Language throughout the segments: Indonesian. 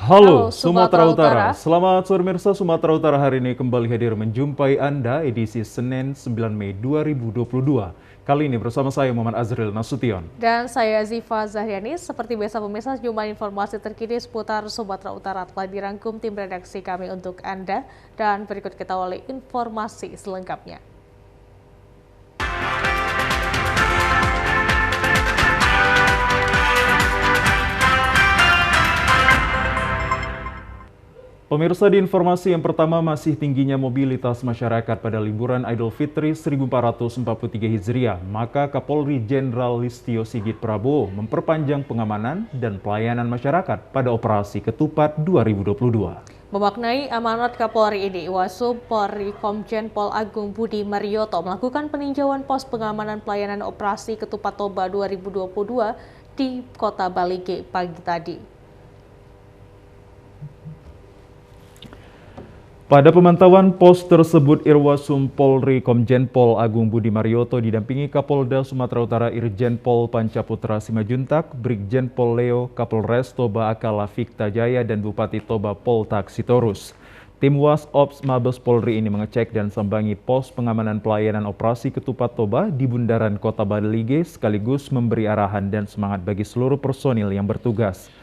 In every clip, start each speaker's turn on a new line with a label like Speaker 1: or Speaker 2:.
Speaker 1: Halo
Speaker 2: Sumatera
Speaker 1: Sumatera Utara,
Speaker 2: Utara.
Speaker 1: selamat sore pemirsa. Sumatera Utara hari ini kembali hadir menjumpai Anda edisi Senin 9 Mei 2022. Kali ini bersama saya Muhammad Azril Nasution.
Speaker 2: Dan saya Ziva Zahriani. Seperti biasa pemirsa, sejumlah informasi terkini seputar Sumatera Utara telah dirangkum tim redaksi kami untuk Anda. Dan berikut kita awali informasi selengkapnya.
Speaker 1: Pemirsa, di informasi yang pertama, masih tingginya mobilitas masyarakat pada liburan Idul Fitri 1443 Hijriah, maka Kapolri Jenderal Listio Sigit Prabowo memperpanjang pengamanan dan pelayanan masyarakat pada operasi Ketupat 2022.
Speaker 2: Memaknai amanat Kapolri ini, Wasub Polri Komjen Pol Agung Budi Marioto melakukan peninjauan pos pengamanan pelayanan operasi Ketupat Toba 2022 di Kota Balige pagi tadi.
Speaker 1: Pada pemantauan pos tersebut, Irwasum Polri Komjen Pol Agung Budi Marioto didampingi Kapolda Sumatera Utara Irjen Pol Pancaputra Simajuntak, Brigjen Pol Leo, Kapolres Toba Akala Fikta Jaya, dan Bupati Toba Pol Taksitorus. Tim Was-Ops Mabes Polri ini mengecek dan sambangi pos pengamanan pelayanan operasi Ketupat Toba di bundaran Kota Balige sekaligus memberi arahan dan semangat bagi seluruh personil yang bertugas.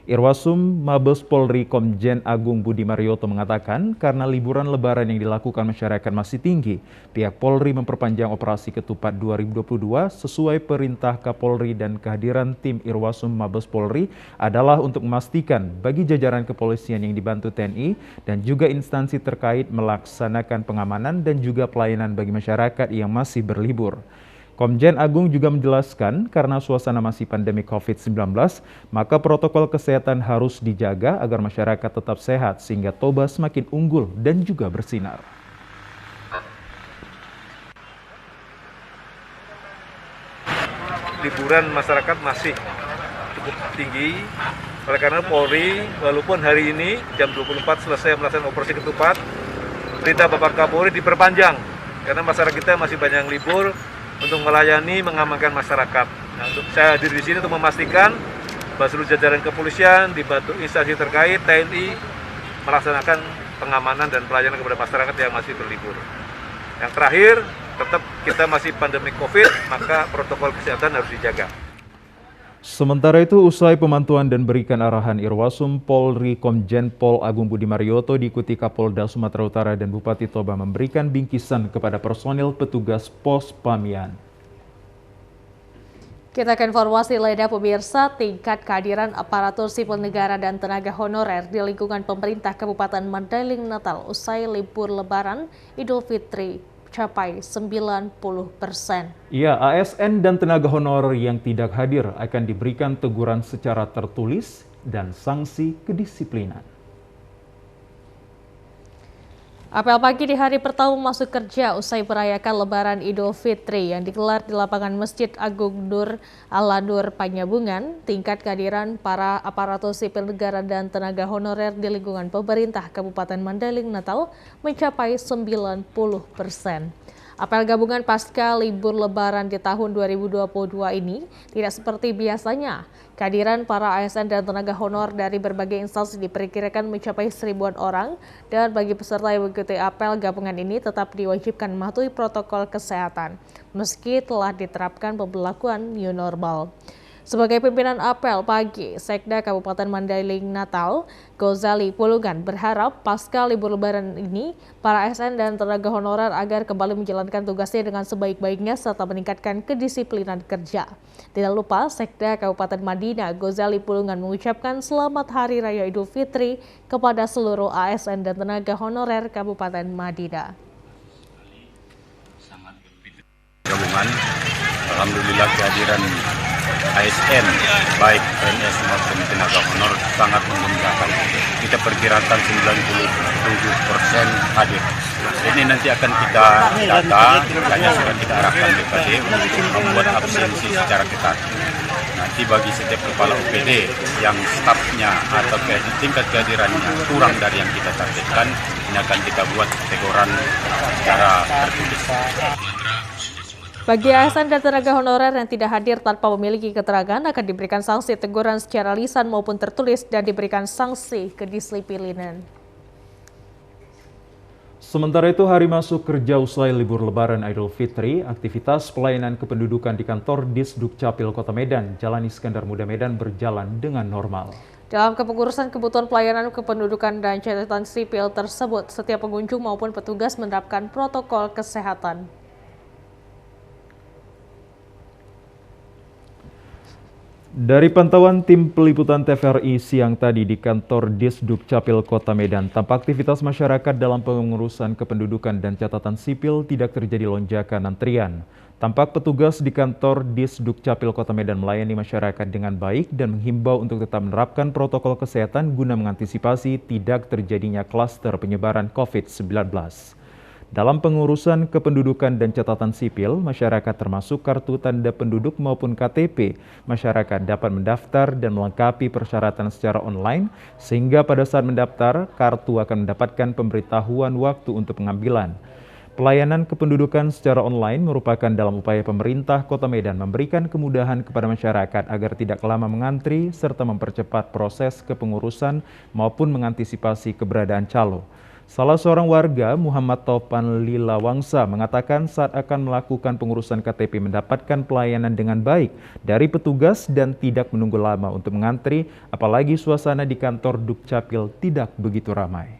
Speaker 1: Irwasum Mabes Polri Komjen Agung Budi Marioto mengatakan karena liburan lebaran yang dilakukan masyarakat masih tinggi, pihak Polri memperpanjang operasi Ketupat 2022 sesuai perintah Kapolri, dan kehadiran tim Irwasum Mabes Polri adalah untuk memastikan bagi jajaran kepolisian yang dibantu TNI dan juga instansi terkait melaksanakan pengamanan dan juga pelayanan bagi masyarakat yang masih berlibur. Komjen Agung juga menjelaskan karena suasana masih pandemi COVID-19, maka protokol kesehatan harus dijaga agar masyarakat tetap sehat sehingga Toba semakin unggul dan juga bersinar.
Speaker 3: Liburan masyarakat masih cukup tinggi, oleh karena Polri walaupun hari ini jam 24 selesai melaksanakan operasi Ketupat, perintah Bapak Kapolri diperpanjang karena masyarakat kita masih banyak yang libur, untuk melayani, mengamankan masyarakat. Nah, untuk saya hadir di sini untuk memastikan bahwa seluruh jajaran kepolisian dibantu instansi terkait TNI melaksanakan pengamanan dan pelayanan kepada masyarakat yang masih berlibur. Yang terakhir, tetap kita masih pandemi COVID, maka protokol kesehatan harus dijaga.
Speaker 1: Sementara itu, usai pemantauan dan berikan arahan, Irwasum Polri Komjen Pol Agung Budi Marioto diikuti Kapolda Sumatera Utara dan Bupati Toba memberikan bingkisan kepada personil petugas pos Pamian.
Speaker 2: Kita ke informasi lainnya pemirsa, tingkat kehadiran aparatur sipil negara dan tenaga honorer di lingkungan pemerintah Kabupaten Mandailing Natal usai libur Lebaran Idul Fitri capai 90%.
Speaker 1: Ya, ASN dan tenaga honorer yang tidak hadir akan diberikan teguran secara tertulis dan sanksi kedisiplinan.
Speaker 2: Apel pagi di hari pertama masuk kerja usai merayakan Lebaran Idul Fitri yang digelar di lapangan Masjid Agung Nur Al-Nur Panyabungan, tingkat kehadiran para aparatur sipil negara dan tenaga honorer di lingkungan pemerintah Kabupaten Mandailing Natal mencapai 90%. Apel gabungan pasca libur Lebaran di tahun 2022 ini tidak seperti biasanya. Kehadiran para ASN dan tenaga honor dari berbagai instansi diperkirakan mencapai 1000-an orang, dan bagi peserta yang mengikuti apel gabungan ini tetap diwajibkan mematuhi protokol kesehatan meski telah diterapkan pemberlakuan new normal. Sebagai pimpinan apel pagi, Sekda Kabupaten Mandailing Natal, Gozali Pulungan berharap pasca libur Lebaran ini, para ASN dan tenaga honorer agar kembali menjalankan tugasnya dengan sebaik-baiknya serta meningkatkan kedisiplinan kerja. Tidak lupa, Sekda Kabupaten Madinah, Gozali Pulungan mengucapkan selamat Hari Raya Idul Fitri kepada seluruh ASN dan tenaga honorer Kabupaten Madinah.
Speaker 4: Gabungan, alhamdulillah kehadiran ASN baik PNS maupun tenaga honor sangat mengembirakan. Kita perkirakan 97% hadir. Ini nanti akan kita data, hanya sudah kita arahkan BKD untuk membuat absensi secara ketat. Nanti bagi setiap kepala OPD yang stafnya atau tingkat kehadirannya kurang dari yang kita targetkan, ini akan kita buat teguran secara tertulis.
Speaker 2: Bagi ASN dan tenaga honorer yang tidak hadir tanpa memiliki keterangan akan diberikan sanksi teguran secara lisan maupun tertulis dan diberikan sanksi kedisiplinan.
Speaker 1: Sementara itu, hari masuk kerja usai libur Lebaran Idul Fitri, aktivitas pelayanan kependudukan di kantor Disdukcapil Kota Medan, Jalan Iskandar Muda Medan berjalan dengan normal.
Speaker 2: Dalam kepengurusan kebutuhan pelayanan kependudukan dan catatan sipil tersebut, setiap pengunjung maupun petugas menerapkan protokol kesehatan.
Speaker 1: Dari pantauan tim peliputan TVRI siang tadi di kantor Disdukcapil Kota Medan, tampak aktivitas masyarakat dalam pengurusan kependudukan dan catatan sipil tidak terjadi lonjakan antrian. Tampak petugas di kantor Disdukcapil Kota Medan melayani masyarakat dengan baik dan menghimbau untuk tetap menerapkan protokol kesehatan guna mengantisipasi tidak terjadinya klaster penyebaran COVID-19. Dalam pengurusan kependudukan dan catatan sipil, masyarakat termasuk kartu tanda penduduk maupun KTP, masyarakat dapat mendaftar dan melengkapi persyaratan secara online, sehingga pada saat mendaftar, kartu akan mendapatkan pemberitahuan waktu untuk pengambilan. Pelayanan kependudukan secara online merupakan dalam upaya pemerintah Kota Medan memberikan kemudahan kepada masyarakat agar tidak lama mengantri serta mempercepat proses kepengurusan maupun mengantisipasi keberadaan calo. Salah seorang warga, Muhammad Topan Lilawangsa, mengatakan saat akan melakukan pengurusan KTP mendapatkan pelayanan dengan baik dari petugas dan tidak menunggu lama untuk mengantri, apalagi suasana di kantor Dukcapil tidak begitu ramai.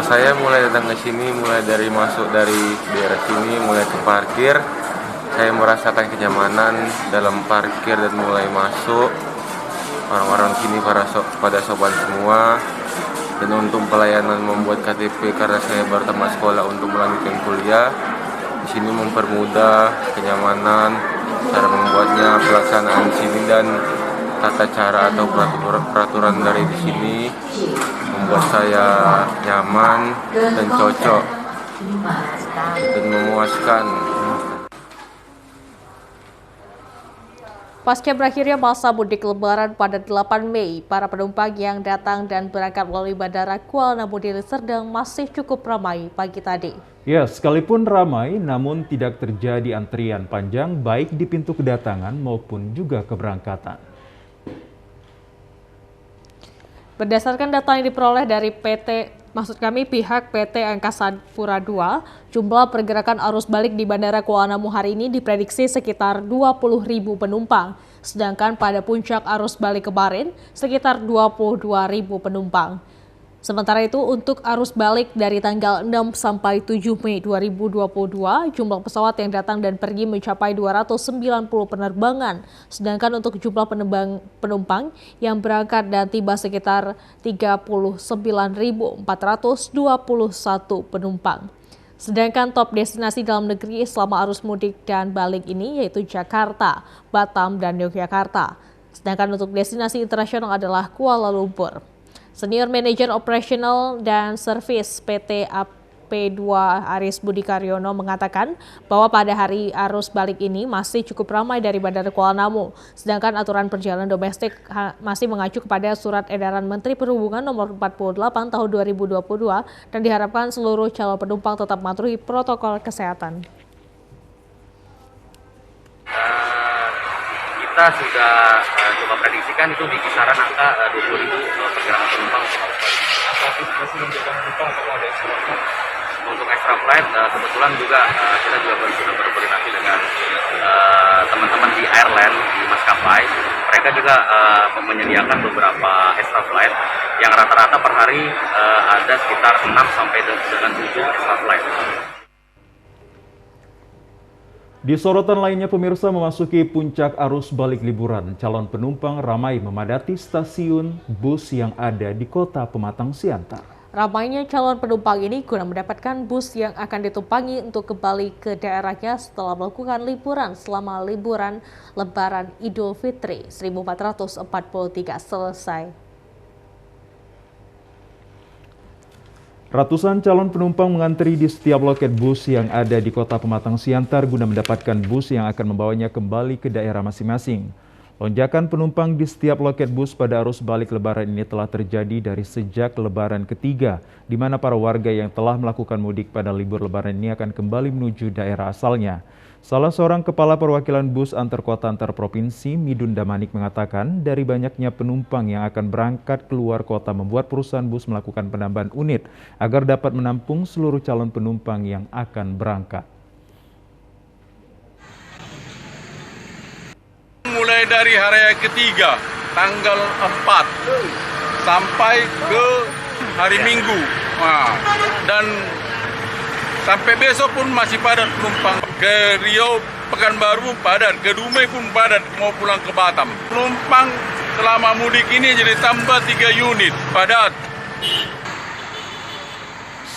Speaker 5: Saya mulai datang ke sini, mulai dari masuk dari daerah sini, mulai ke parkir. Saya merasakan kenyamanan dalam parkir dan mulai masuk. Orang-orang sini pada sopan semua. Dan untuk pelayanan membuat KTP karena saya baru tamat sekolah untuk melanjutkan kuliah, di sini mempermudah kenyamanan, cara membuatnya, pelaksanaan di sini dan tata cara atau peraturan dari di sini membuat saya nyaman dan cocok dan memuaskan.
Speaker 2: Pasca berakhirnya masa mudik Lebaran pada 8 Mei, para penumpang yang datang dan berangkat melalui Bandara Kuala Namu Deli Serdang masih cukup ramai pagi tadi.
Speaker 1: Ya, sekalipun ramai, namun tidak terjadi antrian panjang baik di pintu kedatangan maupun juga keberangkatan.
Speaker 2: Berdasarkan data yang diperoleh dari pihak PT Angkasa Pura II, jumlah pergerakan arus balik di Bandara Kuala Namu hari ini diprediksi sekitar 20.000 penumpang, sedangkan pada puncak arus balik kemarin sekitar 22.000 penumpang. Sementara itu, untuk arus balik dari tanggal 6 sampai 7 Mei 2022, jumlah pesawat yang datang dan pergi mencapai 290 penerbangan, sedangkan untuk jumlah penumpang yang berangkat dan tiba sekitar 39.421 penumpang. Sedangkan top destinasi dalam negeri selama arus mudik dan balik ini yaitu Jakarta, Batam, dan Yogyakarta. Sedangkan untuk destinasi internasional adalah Kuala Lumpur. Senior Manager Operational dan Service PT AP2 Aris Budi Karyono mengatakan bahwa pada hari arus balik ini masih cukup ramai dari Bandara Kuala Namu, sedangkan aturan perjalanan domestik masih mengacu kepada Surat Edaran Menteri Perhubungan Nomor 48 Tahun 2022 dan diharapkan seluruh calon penumpang tetap mematuhi protokol kesehatan.
Speaker 6: Kita sudah coba prediksikan itu di kisaran angka 20.000 pergerakan penumpang. Untuk extra flight kebetulan juga kita juga sudah berkoordinasi dengan teman-teman di airline di maskapai. Mereka juga menyediakan beberapa extra flight yang rata-rata per hari ada sekitar 6 sampai dengan 7 extra flight.
Speaker 1: Di sorotan lainnya, pemirsa, memasuki puncak arus balik liburan, calon penumpang ramai memadati stasiun bus yang ada di Kota Pematang Siantar.
Speaker 2: Ramainya calon penumpang ini guna mendapatkan bus yang akan ditumpangi untuk kembali ke daerahnya setelah melakukan liburan selama liburan Lebaran Idul Fitri 1443 selesai.
Speaker 1: Ratusan calon penumpang mengantri di setiap loket bus yang ada di Kota Pematang Siantar guna mendapatkan bus yang akan membawanya kembali ke daerah masing-masing. Lonjakan penumpang di setiap loket bus pada arus balik Lebaran ini telah terjadi dari sejak Lebaran ketiga, di mana para warga yang telah melakukan mudik pada libur Lebaran ini akan kembali menuju daerah asalnya. Salah seorang kepala perwakilan bus antar kota antar provinsi, Midun Damanik, mengatakan dari banyaknya penumpang yang akan berangkat keluar kota membuat perusahaan bus melakukan penambahan unit agar dapat menampung seluruh calon penumpang yang akan berangkat.
Speaker 7: Mulai dari hari ketiga, tanggal 4, sampai ke hari Minggu. Dan sampai besok pun masih padat penumpang. Ke Riau, Pekanbaru padat, ke Dumai pun padat mau pulang ke Batam. Penumpang selama mudik ini jadi tambah 3 unit, padat.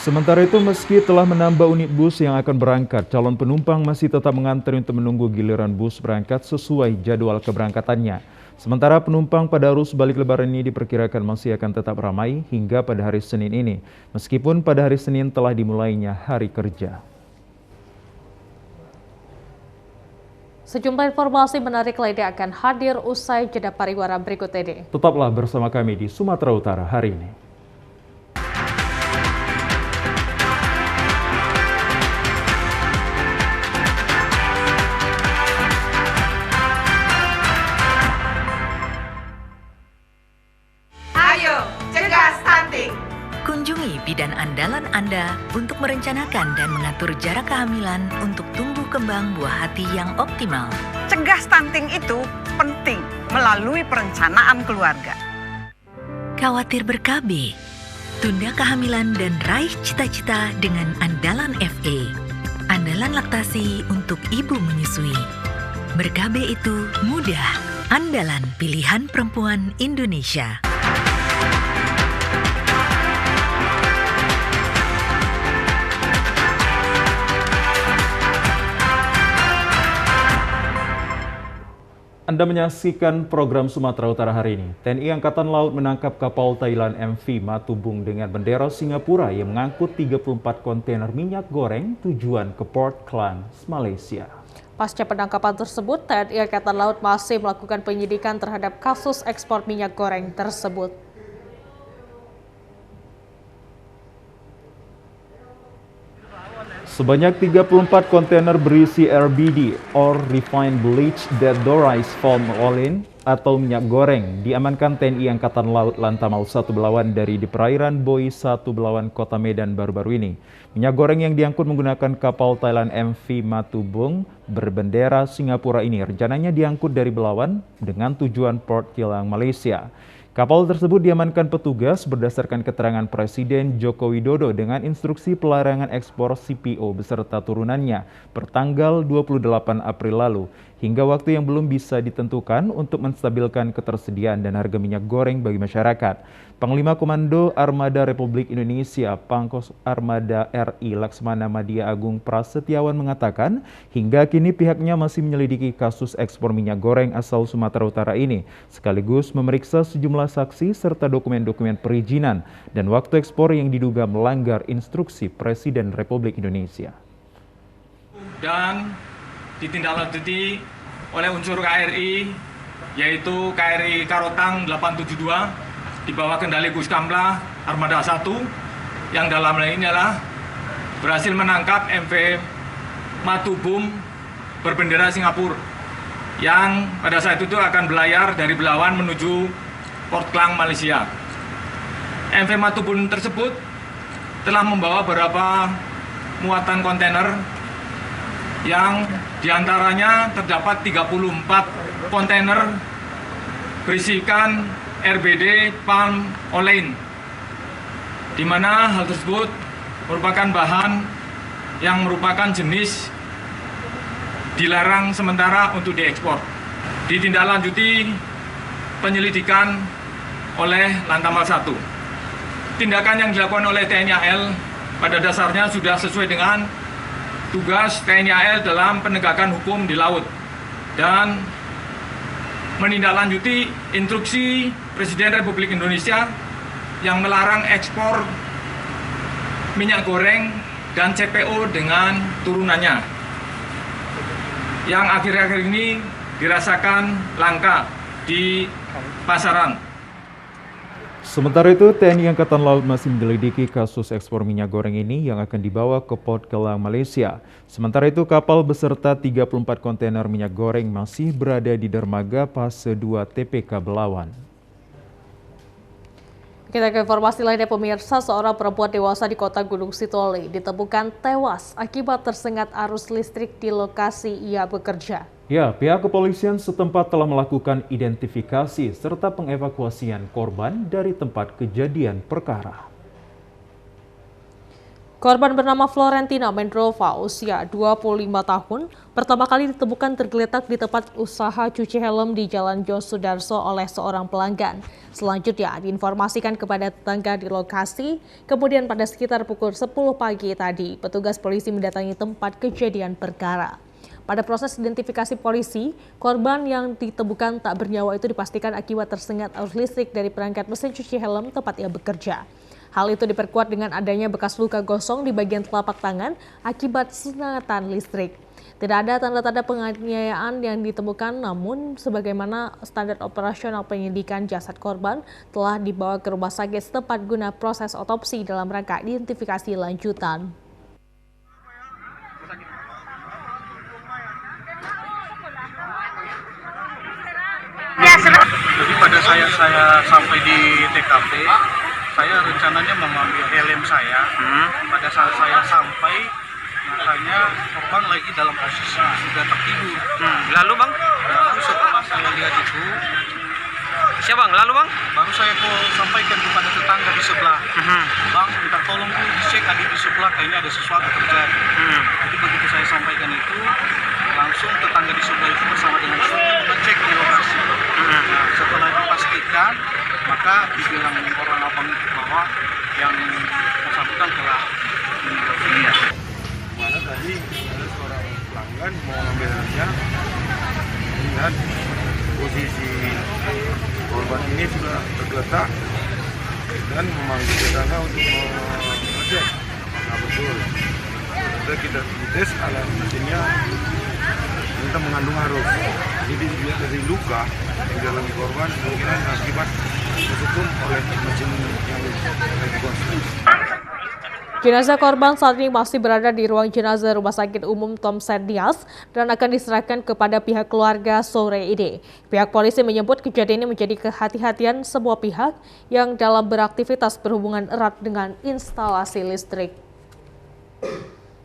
Speaker 1: Sementara itu, meski telah menambah unit bus yang akan berangkat, calon penumpang masih tetap mengantri untuk menunggu giliran bus berangkat sesuai jadwal keberangkatannya. Sementara penumpang pada arus balik Lebaran ini diperkirakan masih akan tetap ramai hingga pada hari Senin ini, meskipun pada hari Senin telah dimulainya hari kerja.
Speaker 2: Sejumlah informasi menarik lainnya akan hadir usai jeda pariwara berikut ini.
Speaker 1: Tetaplah bersama kami di Sumatera Utara hari ini.
Speaker 8: Kunjungi bidan andalan Anda untuk merencanakan dan mengatur jarak kehamilan untuk tumbuh kembang buah hati yang optimal.
Speaker 9: Cegah stunting itu penting melalui perencanaan keluarga.
Speaker 8: Khawatir ber-KB? Tunda kehamilan dan raih cita-cita dengan Andalan FA. Andalan laktasi untuk ibu menyusui. Ber-KB itu mudah. Andalan pilihan perempuan Indonesia.
Speaker 1: Anda menyaksikan program Sumatera Utara hari ini. TNI Angkatan Laut menangkap kapal Thailand MV Matubung dengan bendera Singapura yang mengangkut 34 kontainer minyak goreng tujuan ke Port Klang, Malaysia.
Speaker 2: Pasca penangkapan tersebut, TNI Angkatan Laut masih melakukan penyidikan terhadap kasus ekspor minyak goreng tersebut.
Speaker 1: Sebanyak 34 kontainer berisi RBD or Refined Bleached Deodorized Palm Oil atau minyak goreng diamankan TNI Angkatan Laut Lantamal 1 Belawan dari di perairan Boi 1 Belawan, Kota Medan baru-baru ini. Minyak goreng yang diangkut menggunakan kapal Thailand MV Matubung berbendera Singapura ini rencananya diangkut dari Belawan dengan tujuan Port Klang, Malaysia. Kapal tersebut diamankan petugas berdasarkan keterangan Presiden Joko Widodo dengan instruksi pelarangan ekspor CPO beserta turunannya pertanggal 28 April lalu hingga waktu yang belum bisa ditentukan untuk menstabilkan ketersediaan dan harga minyak goreng bagi masyarakat. Panglima Komando Armada Republik Indonesia Pangkos Armada RI Laksmana Madya Agung Prasetyawan mengatakan hingga kini pihaknya masih menyelidiki kasus ekspor minyak goreng asal Sumatera Utara ini sekaligus memeriksa sejumlah saksi serta dokumen-dokumen perizinan dan waktu ekspor yang diduga melanggar instruksi Presiden Republik Indonesia.
Speaker 10: Dan ditindaklanjuti oleh unsur KRI yaitu KRI Karotang 872 di bawah kendali Kuskamla Armada 1 yang dalam hal ini adalah berhasil menangkap MV Matubung berbendera Singapura yang pada saat itu akan berlayar dari Belawan menuju Port Klang, Malaysia. MV Matubung tersebut telah membawa beberapa muatan kontainer yang diantaranya terdapat 34 kontainer berisikan RBD palm oil, di mana hal tersebut merupakan bahan yang merupakan jenis dilarang sementara untuk diekspor. Ditindaklanjuti penyelidikan oleh Lantamal 1. Tindakan yang dilakukan oleh TNI AL pada dasarnya sudah sesuai dengan tugas TNI AL dalam penegakan hukum di laut dan menindaklanjuti instruksi Presiden Republik Indonesia yang melarang ekspor minyak goreng dan CPO dengan turunannya yang akhir-akhir ini dirasakan langka di pasaran.
Speaker 1: Sementara itu, TNI Angkatan Laut masih menyelidiki kasus ekspor minyak goreng ini yang akan dibawa ke Port Kelang, Malaysia. Sementara itu, kapal beserta 34 kontainer minyak goreng masih berada di dermaga fase 2 TPK Belawan.
Speaker 2: Kita ke informasi lainnya, pemirsa. Seorang perempuan dewasa di kota Gunung Sitoli ditemukan tewas akibat tersengat arus listrik di lokasi ia bekerja.
Speaker 1: Ya, pihak kepolisian setempat telah melakukan identifikasi serta pengevakuasian korban dari tempat kejadian perkara.
Speaker 2: Korban bernama Florentina Mendrova, usia 25 tahun, pertama kali ditemukan tergeletak di tempat usaha cuci helm di Jalan Jos Sudarso oleh seorang pelanggan. Selanjutnya diinformasikan kepada tetangga di lokasi, kemudian pada sekitar pukul 10 pagi tadi, petugas polisi mendatangi tempat kejadian perkara. Pada proses identifikasi polisi, korban yang ditemukan tak bernyawa itu dipastikan akibat tersengat arus listrik dari perangkat mesin cuci helm tempat ia bekerja. Hal itu diperkuat dengan adanya bekas luka gosong di bagian telapak tangan akibat sengatan listrik. Tidak ada tanda-tanda penganiayaan yang ditemukan, namun sebagaimana standar operasional penyidikan, jasad korban telah dibawa ke rumah sakit setempat guna proses otopsi dalam rangka identifikasi lanjutan.
Speaker 11: Jadi pada saya sampai di TKP, saya rencananya mengambil helm saya. Pada saat saya sampai, makanya korban lagi dalam posisi sudah tertidur.
Speaker 12: Lalu bang?
Speaker 11: Lalu setelah saya lihat itu,
Speaker 12: siapa bang? Lalu bang?
Speaker 11: baru saya sampaikan kepada tetangga di sebelah. Bang, minta tolong dicek adik di sebelah, kayaknya ada sesuatu terjadi. Jadi begitu saya sampaikan itu, langsung tetangga di sebelah itu bersama dengan suaminya mengecek di lokasi. Nah, setelah dipastikan, maka dibilang orang abang itu bahwa yang bersangkutan telah meninggal dunia.
Speaker 7: Mana tadi ada seorang pelanggan mau ngambil helmnya, lihat posisi korban ini sudah tergeletak dan memanggil tetangga untuk mengecek. Nah betul, sudah kita tes alat mesinnya ternyata mengandung arus. Jadi dilihat dari luka di dalam korban kemungkinan akibat tertutup oleh mesin yang dikuasai.
Speaker 2: Jenazah korban saat ini masih berada di ruang jenazah Rumah Sakit Umum Tom Serdias dan akan diserahkan kepada pihak keluarga sore ini. Pihak polisi menyebut kejadian ini menjadi kehati-hatian semua pihak yang dalam beraktivitas berhubungan erat dengan instalasi listrik.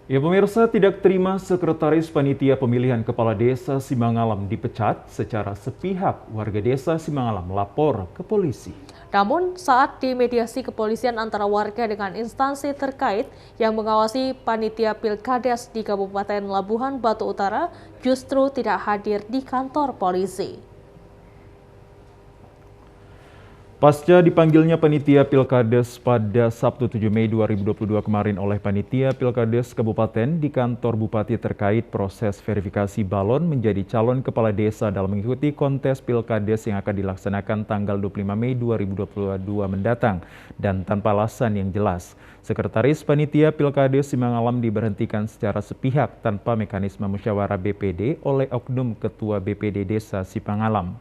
Speaker 1: Ya pemirsa, tidak terima Sekretaris Panitia Pemilihan Kepala Desa Simangalam dipecat secara sepihak, warga desa Simangalam melapor ke polisi.
Speaker 2: Namun saat dimediasi kepolisian antara warga dengan instansi terkait yang mengawasi panitia Pilkades di Kabupaten Labuhan Batu Utara justru tidak hadir di kantor polisi.
Speaker 1: Pasca dipanggilnya panitia Pilkades pada Sabtu 7 Mei 2022 kemarin oleh panitia Pilkades Kabupaten di kantor Bupati terkait proses verifikasi balon menjadi calon kepala desa dalam mengikuti kontes Pilkades yang akan dilaksanakan tanggal 25 Mei 2022 mendatang dan tanpa alasan yang jelas. Sekretaris Panitia Pilkades Simangalam diberhentikan secara sepihak tanpa mekanisme musyawarah BPD oleh oknum Ketua BPD Desa Simangalam.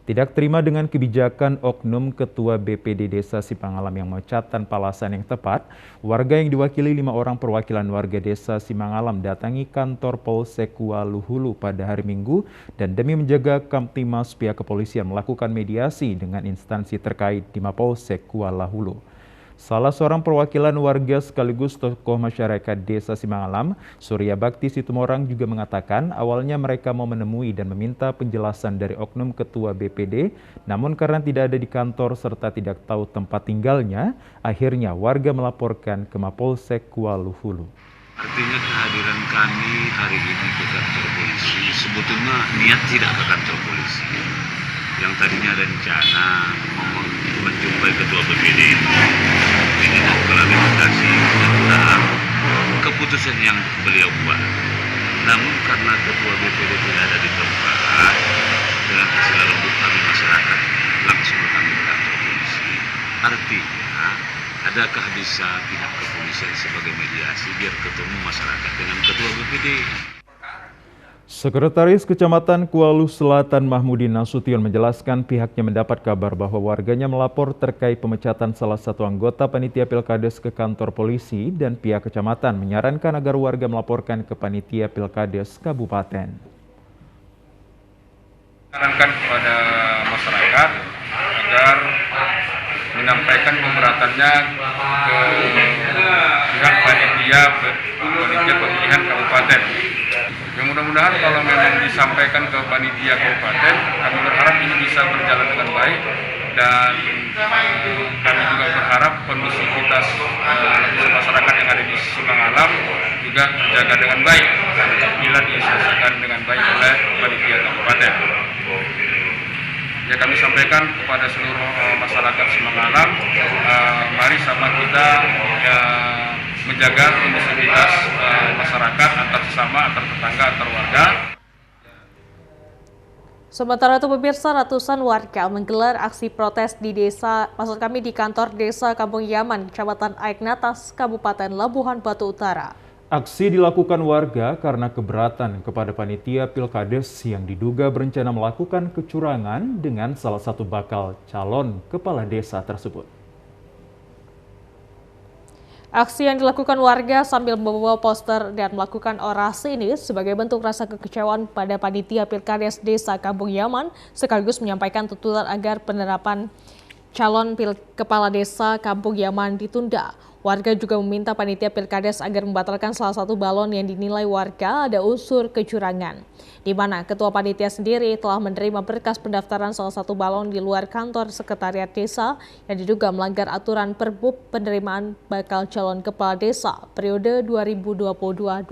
Speaker 1: Tidak terima dengan kebijakan oknum Ketua BPD Desa Simangalam yang memecat tanpa alasan yang tepat, warga yang diwakili 5 orang perwakilan warga Desa Simangalam datangi kantor Polsek Kuala Hulu pada hari Minggu dan demi menjaga Kamtimas pihak kepolisian melakukan mediasi dengan instansi terkait di Mapolsek Kuala Hulu. Salah seorang perwakilan warga sekaligus tokoh masyarakat Desa Simangalam, Surya Bakti Situmorang juga mengatakan awalnya mereka mau menemui dan meminta penjelasan dari oknum Ketua BPD, namun karena tidak ada di kantor serta tidak tahu tempat tinggalnya, akhirnya warga melaporkan ke Mapolsek Kuala Hulu.
Speaker 13: Artinya kehadiran kami hari ini ke kantor polisi sebetulnya niat tidak ke kantor polisi. Yang tadinya rencana mau menjumpai Ketua BPD ini mau klarifikasi tentang keputusan yang beliau buat. Namun karena Ketua BPD tidak ada di tempat, dengan hasil lembut kami masyarakat langsung kami ke kantor polisi. Artinya, adakah bisa pihak kepolisian sebagai mediasi biar ketemu masyarakat dengan Ketua BPD?
Speaker 1: Sekretaris Kecamatan Kualu Selatan Mahmudin Nasution menjelaskan pihaknya mendapat kabar bahwa warganya melapor terkait pemecatan salah satu anggota panitia Pilkades ke kantor polisi dan pihak kecamatan menyarankan agar warga melaporkan ke panitia Pilkades Kabupaten.
Speaker 7: Sarankan kepada masyarakat agar menyampaikan keberatannya ke pihak panitia pemilihan kabupaten. Yang mudah-mudahan kalau memang disampaikan ke panitia kabupaten, kami berharap ini bisa berjalan dengan baik dan kami juga berharap kondusivitas masyarakat yang ada di Simangalam juga terjaga dengan baik bila diselesaikan dengan baik oleh panitia kabupaten. Ya, kami sampaikan kepada seluruh masyarakat Simangalam, mari sama kita menjaga kondusivitas masyarakat antar sesama, antar tetangga, antar warga.
Speaker 2: Sementara itu pemirsa, ratusan warga menggelar aksi protes di di kantor desa Kampung Yaman, Kecamatan Aiknatas, Kabupaten Labuhan Batu Utara.
Speaker 1: Aksi dilakukan warga karena keberatan kepada panitia Pilkades yang diduga berencana melakukan kecurangan dengan salah satu bakal calon kepala desa tersebut.
Speaker 2: Aksi yang dilakukan warga sambil membawa poster dan melakukan orasi ini sebagai bentuk rasa kekecewaan pada panitia Pilkades Desa Kampung Yaman, sekaligus menyampaikan tuntutan agar penerapan calon kepala desa Kampung Yaman ditunda. Warga juga meminta panitia Pilkades agar membatalkan salah satu balon yang dinilai warga ada unsur kecurangan, di mana ketua panitia sendiri telah menerima berkas pendaftaran salah satu balon di luar kantor sekretariat desa yang diduga melanggar aturan Perbub penerimaan bakal calon kepala desa periode 2022-2028.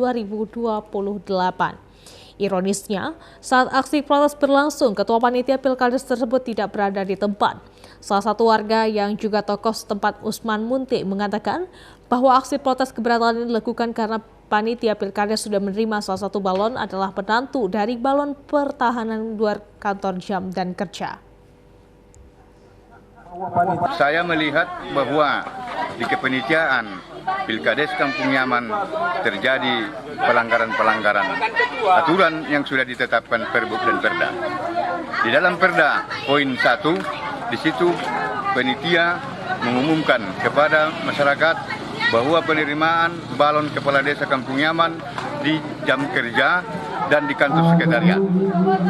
Speaker 2: Ironisnya, saat aksi protes berlangsung, ketua panitia Pilkades tersebut tidak berada di tempat. Salah satu warga yang juga tokoh setempat, Usman Munti, mengatakan bahwa aksi protes keberatan ini dilakukan karena panitia Pilkades sudah menerima salah satu balon adalah penantu dari balon pertahanan luar kantor jam dan kerja.
Speaker 14: Saya melihat bahwa di kepanitiaan Pilkades Kampung Yaman terjadi pelanggaran-pelanggaran aturan yang sudah ditetapkan Perbub dan Perda. Di dalam Perda poin 1, di situ panitia mengumumkan kepada masyarakat bahwa penerimaan balon kepala desa Kampung Yaman di jam kerja dan di kantor sekretariat.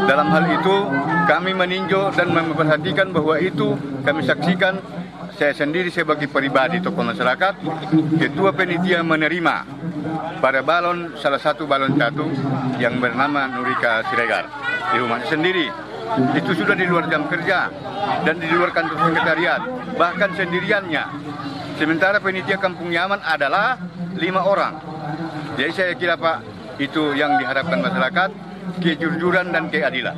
Speaker 14: Dalam hal itu kami meninjau dan memperhatikan bahwa itu kami saksikan. Saya sendiri sebagai pribadi tokoh masyarakat, ketua panitia menerima pada balon, salah satu balon satu yang bernama Nurika Siregar di rumahnya sendiri. Itu sudah di luar jam kerja dan di luar kantor sekretariat, bahkan sendiriannya. Sementara panitia Kampung Yaman adalah 5 orang. Jadi saya kira Pak, itu yang diharapkan masyarakat, kejujuran dan keadilan.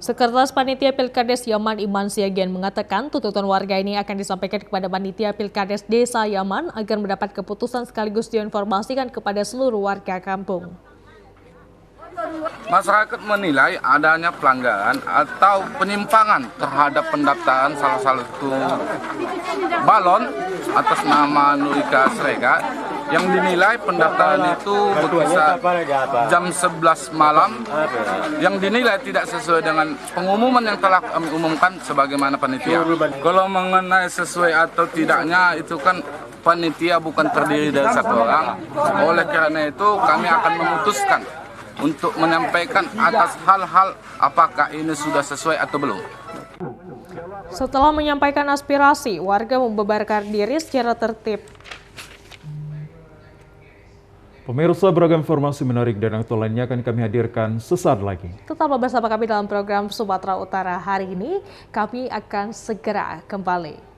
Speaker 2: Sekretaris Panitia Pilkades Yaman Iman Siagian mengatakan tuntutan warga ini akan disampaikan kepada Panitia Pilkades Desa Yaman agar mendapat keputusan sekaligus diinformasikan kepada seluruh warga kampung.
Speaker 15: Masyarakat menilai adanya pelanggaran atau penyimpangan terhadap pendaftaran salah satu balon atas nama Nurika Siregar yang dinilai pendaftaran itu berkisar jam 11 malam yang dinilai tidak sesuai dengan pengumuman yang telah kami umumkan sebagaimana panitia. Kalau mengenai sesuai atau tidaknya itu kan panitia bukan terdiri dari satu orang. Oleh karena itu kami akan memutuskan untuk menyampaikan atas hal-hal apakah ini sudah sesuai atau belum.
Speaker 2: Setelah menyampaikan aspirasi, warga membubarkan diri secara tertib.
Speaker 1: Pemirsa, beragam informasi menarik dan aktual lainnya akan kami hadirkan sesaat lagi.
Speaker 2: Tetaplah bersama kami dalam program Sumatera Utara hari ini. Kami akan segera kembali.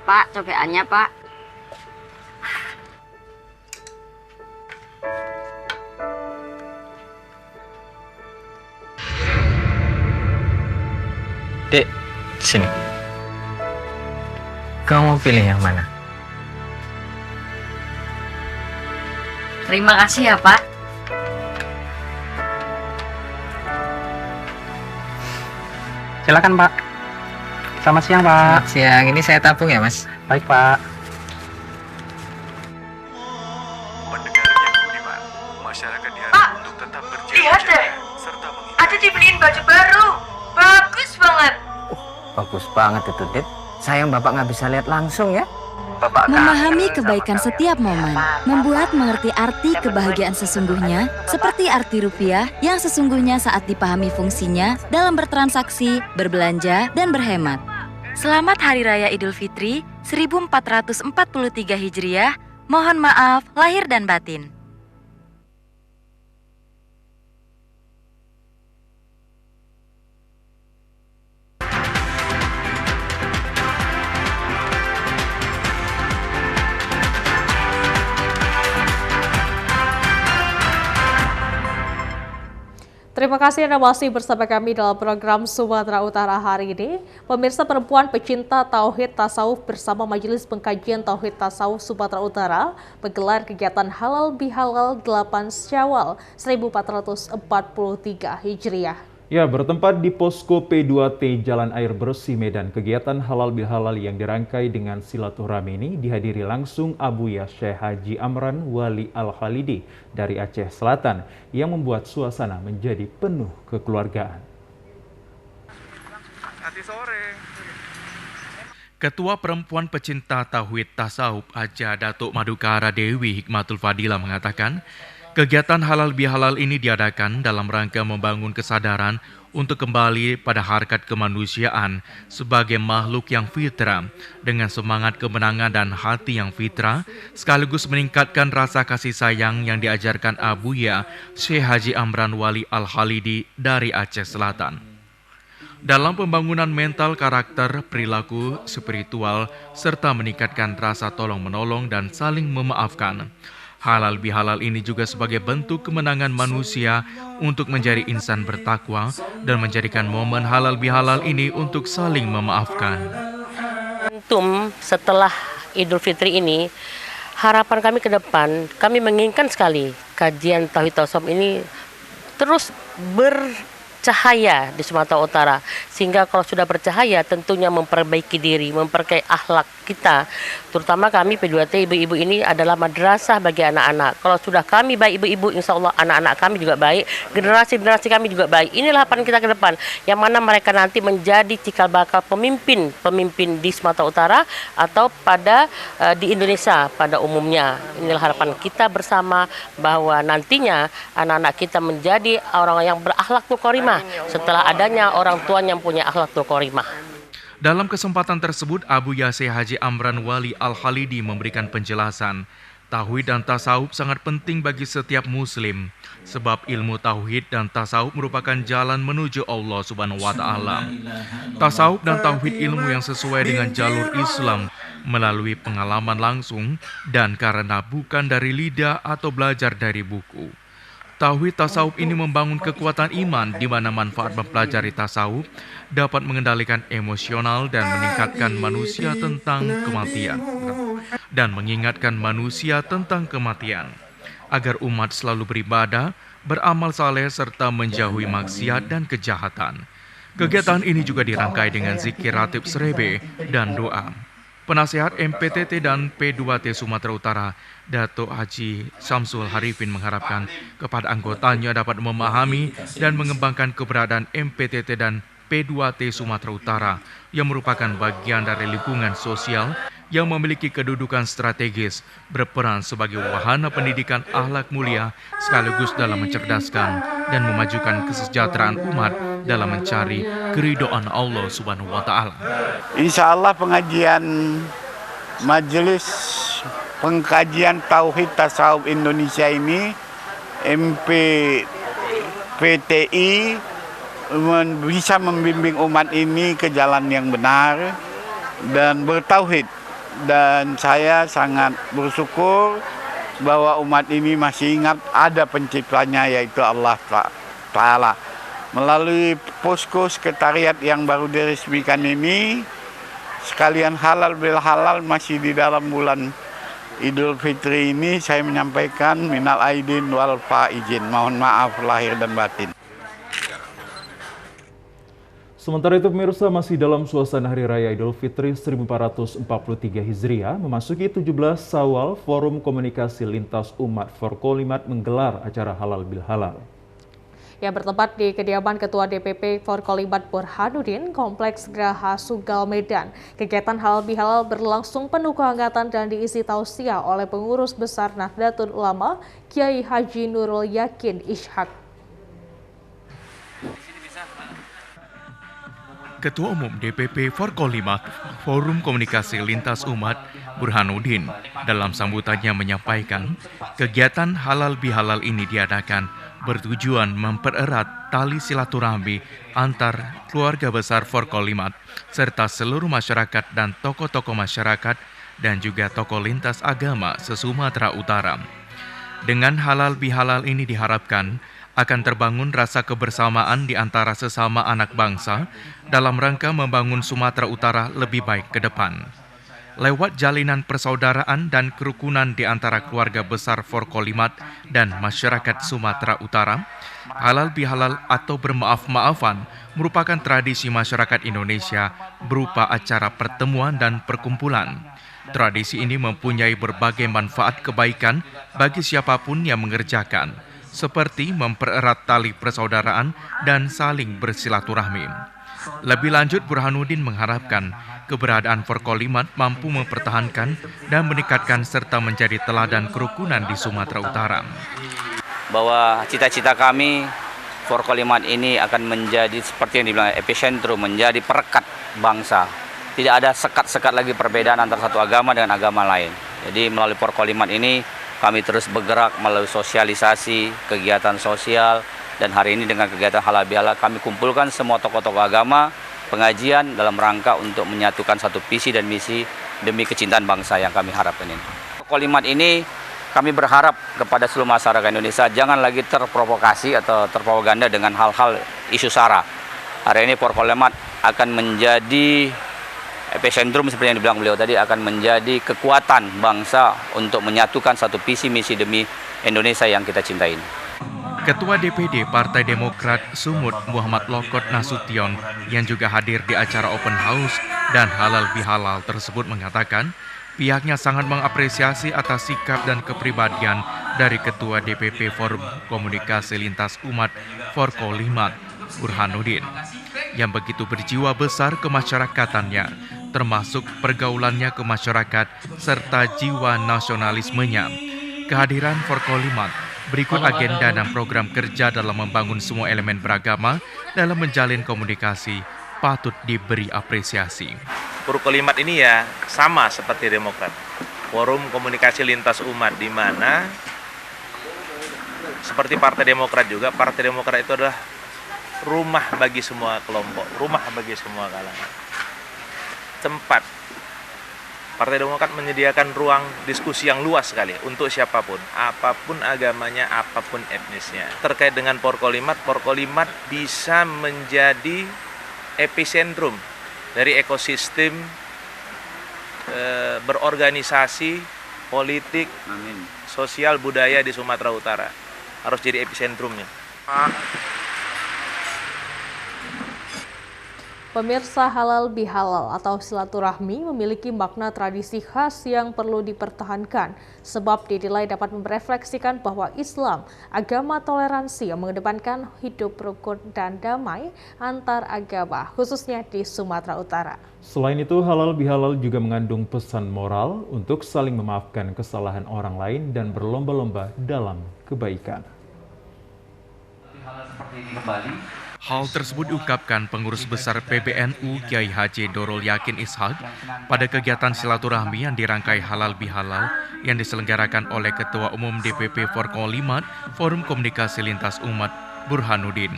Speaker 16: Pak, cobaannya Pak.
Speaker 17: Dek, sini. Kamu mau pilih yang mana?
Speaker 16: Terima kasih ya Pak.
Speaker 17: Silakan Pak. Selamat siang Pak.
Speaker 16: Selamat siang, ini saya tabung ya Mas?
Speaker 17: Baik Pak.
Speaker 18: Masyarakat diharapkan untuk tetap
Speaker 19: Lihat deh, ada dibeliin baju baru. Bagus banget.
Speaker 16: Bagus banget itu, Dit. Sayang Bapak nggak bisa lihat langsung ya.
Speaker 20: Memahami kebaikan setiap momen, membuat mengerti arti kebahagiaan sesungguhnya, seperti arti rupiah yang sesungguhnya saat dipahami fungsinya dalam bertransaksi, berbelanja, dan berhemat. Selamat Hari Raya Idul Fitri 1443 Hijriah. Mohon maaf lahir dan batin.
Speaker 2: Terima kasih Anda masih bersama kami dalam program Sumatera Utara hari ini. Pemirsa, perempuan pecinta Tauhid Tasawuf bersama Majelis Pengkajian Tauhid Tasawuf Sumatera Utara menggelar kegiatan Halal Bihalal 8 Syawal 1443 Hijriah.
Speaker 1: Ya, bertempat di Posko P2T Jalan Air Bersih Medan, kegiatan Halal Bihalal yang dirangkai dengan silaturahmi ini dihadiri langsung Abuya Syekh Haji Amran Wali Al-Khalidi dari Aceh Selatan yang membuat suasana menjadi penuh kekeluargaan.
Speaker 21: Ketua Perempuan Pecinta Tauhid Tasawuf Aja Datuk Madukara Dewi Hikmatul Fadilah mengatakan, kegiatan halal bihalal ini diadakan dalam rangka membangun kesadaran untuk kembali pada harkat kemanusiaan sebagai makhluk yang fitrah dengan semangat kemenangan dan hati yang fitrah, sekaligus meningkatkan rasa kasih sayang yang diajarkan Abuya Syekh Haji Amran Wali Al-Khalidi dari Aceh Selatan. Dalam pembangunan mental, karakter, perilaku, spiritual, serta meningkatkan rasa tolong-menolong dan saling memaafkan. Halal bihalal ini juga sebagai bentuk kemenangan manusia untuk menjadi insan bertakwa dan menjadikan momen halal bihalal ini untuk saling memaafkan.
Speaker 22: Setelah Idul Fitri ini, harapan kami ke depan, kami menginginkan sekali kajian Tauhid Tasawuf ini terus bercahaya di Sumatera Utara, sehingga kalau sudah bercahaya tentunya memperbaiki diri, memperbaiki akhlak kita, terutama kami P2T ibu-ibu ini adalah madrasah bagi anak-anak. Kalau sudah kami baik ibu-ibu, insya Allah anak-anak kami juga baik, generasi-generasi kami juga baik. Inilah harapan kita ke depan, yang mana mereka nanti menjadi cikal bakal pemimpin di Sumatera Utara atau di Indonesia pada umumnya. Inilah harapan kita bersama, bahwa nantinya anak-anak kita menjadi orang yang berakhlakul karimah setelah adanya orang tua yang punya akhlakul karimah.
Speaker 21: Dalam kesempatan tersebut, Abuya Syekh Haji Amran Wali Al-Khalidi memberikan penjelasan, tauhid dan tasawuf sangat penting bagi setiap muslim, sebab ilmu tauhid dan tasawuf merupakan jalan menuju Allah Subhanahu wa Ta'ala. Tasawuf dan tauhid ilmu yang sesuai dengan jalur Islam melalui pengalaman langsung dan karena bukan dari lidah atau belajar dari buku. Tauhid tasawuf ini membangun kekuatan iman, di mana manfaat mempelajari tasawuf dapat mengendalikan emosional dan meningkatkan manusia tentang kematian dan mengingatkan manusia tentang kematian, agar umat selalu beribadah, beramal saleh serta menjauhi maksiat dan kejahatan. Kegiatan ini juga dirangkai dengan zikir ratib serebe dan doa. Penasihat MPTT dan P2T Sumatera Utara, Datuk Haji Syamsul Harifin mengharapkan kepada anggotanya dapat memahami dan mengembangkan keberadaan MPTT dan P2T Sumatera Utara yang merupakan bagian dari lingkungan sosial yang memiliki kedudukan strategis, berperan sebagai wahana pendidikan akhlak mulia sekaligus dalam mencerdaskan dan memajukan kesejahteraan umat dalam mencari keridhaan Allah Subhanahu wa Ta'ala.
Speaker 23: Insya Allah pengajian Majelis Pengkajian Tauhid Tasawuf Indonesia ini, MPTI, bisa membimbing umat ini ke jalan yang benar dan bertauhid. Dan saya sangat bersyukur bahwa umat ini masih ingat ada penciptanya, yaitu Allah Ta'ala. Melalui posko sekretariat yang baru diresmikan ini, sekalian halal bil halal masih di dalam bulan Idul Fitri ini, saya menyampaikan minal aidin wal faizin, mohon maaf lahir dan batin.
Speaker 1: Sementara itu pemirsa, masih dalam suasana Hari Raya Idul Fitri 1443 Hijriah, memasuki 17 Syawal, Forum Komunikasi Lintas Umat Forkolimat menggelar acara Halal Bihalal.
Speaker 2: Yang bertempat di kediaman Ketua DPP Forkolimat Burhanuddin, Kompleks Geraha Sugal Medan. Kegiatan Halal Bihalal berlangsung penuh kehangatan dan diisi tausiah oleh pengurus besar Nahdlatul Ulama, Kiai Haji Nurul Yakin Ishak.
Speaker 21: Ketua Umum DPP Forkolimat Forum Komunikasi Lintas Umat Burhanuddin dalam sambutannya menyampaikan kegiatan halal bihalal ini diadakan bertujuan mempererat tali silaturahmi antar keluarga besar Forkolimat serta seluruh masyarakat dan tokoh-tokoh masyarakat dan juga tokoh lintas agama se-Sumatera Utara. Dengan halal bihalal ini diharapkan akan terbangun rasa kebersamaan di antara sesama anak bangsa dalam rangka membangun Sumatera Utara lebih baik ke depan. Lewat jalinan persaudaraan dan kerukunan di antara keluarga besar Forkolimat dan masyarakat Sumatera Utara, halal bihalal atau bermaaf-maafan merupakan tradisi masyarakat Indonesia berupa acara pertemuan dan perkumpulan. Tradisi ini mempunyai berbagai manfaat kebaikan bagi siapapun yang mengerjakan, seperti mempererat tali persaudaraan dan saling bersilaturahmi. Lebih lanjut, Burhanuddin mengharapkan keberadaan Forkolimat mampu mempertahankan dan meningkatkan serta menjadi teladan kerukunan di Sumatera Utara.
Speaker 3: Bahwa cita-cita kami Forkolimat ini akan menjadi seperti yang dibilang epicentrum, menjadi perekat bangsa. Tidak ada sekat-sekat lagi perbedaan antara satu agama dengan agama lain. Jadi melalui Forkolimat ini kami terus bergerak melalui sosialisasi, kegiatan sosial, dan hari ini dengan kegiatan halal bihalal kami kumpulkan semua tokoh-tokoh agama, pengajian dalam rangka untuk menyatukan satu visi dan misi demi kecintaan bangsa yang kami harapkan ini. Forkolimat ini kami berharap kepada seluruh masyarakat Indonesia jangan lagi terprovokasi atau terpropaganda dengan hal-hal isu sara. Hari ini Forkolimat akan menjadi epicentrum seperti yang dibilang beliau tadi, akan menjadi kekuatan bangsa untuk menyatukan satu visi misi demi Indonesia yang kita cintai ini.
Speaker 21: Ketua DPD Partai Demokrat Sumut Muhammad Lokot Nasution yang juga hadir di acara open house dan halal bihalal tersebut mengatakan pihaknya sangat mengapresiasi atas sikap dan kepribadian dari Ketua DPP Forum Komunikasi Lintas Umat Forkolimat Burhanuddin yang begitu berjiwa besar kemasyarakatannya, termasuk pergaulannya ke masyarakat serta jiwa nasionalismenya. Kehadiran Forkolimat berikut agenda dan program kerja dalam membangun semua elemen beragama dalam menjalin komunikasi patut diberi apresiasi.
Speaker 4: Forkolimat ini ya sama seperti Demokrat, Forum Komunikasi Lintas Umat, di mana seperti Partai Demokrat juga, Partai Demokrat itu adalah rumah bagi semua kelompok, rumah bagi semua kalangan. Tempat Partai Demokrat menyediakan ruang diskusi yang luas sekali untuk siapapun, apapun agamanya, apapun etnisnya. Terkait dengan Forkolimat, Forkolimat bisa menjadi epicentrum dari ekosistem berorganisasi, politik, sosial, budaya di Sumatera Utara. Harus jadi epicentrumnya.
Speaker 2: Pemirsa, halal bihalal atau silaturahmi memiliki makna tradisi khas yang perlu dipertahankan sebab dinilai dapat merefleksikan bahwa Islam agama toleransi yang mengedepankan hidup rukun dan damai antar agama, khususnya di Sumatera Utara.
Speaker 1: Selain itu, halal bihalal juga mengandung pesan moral untuk saling memaafkan kesalahan orang lain dan berlomba-lomba dalam kebaikan.
Speaker 21: Hal tersebut diungkapkan pengurus besar PBNU Kiai Haji Nurul Yakin Ishak pada kegiatan silaturahmi yang dirangkai halal bihalal yang diselenggarakan oleh Ketua Umum DPP Forkolimat Forum Komunikasi Lintas Umat Burhanuddin.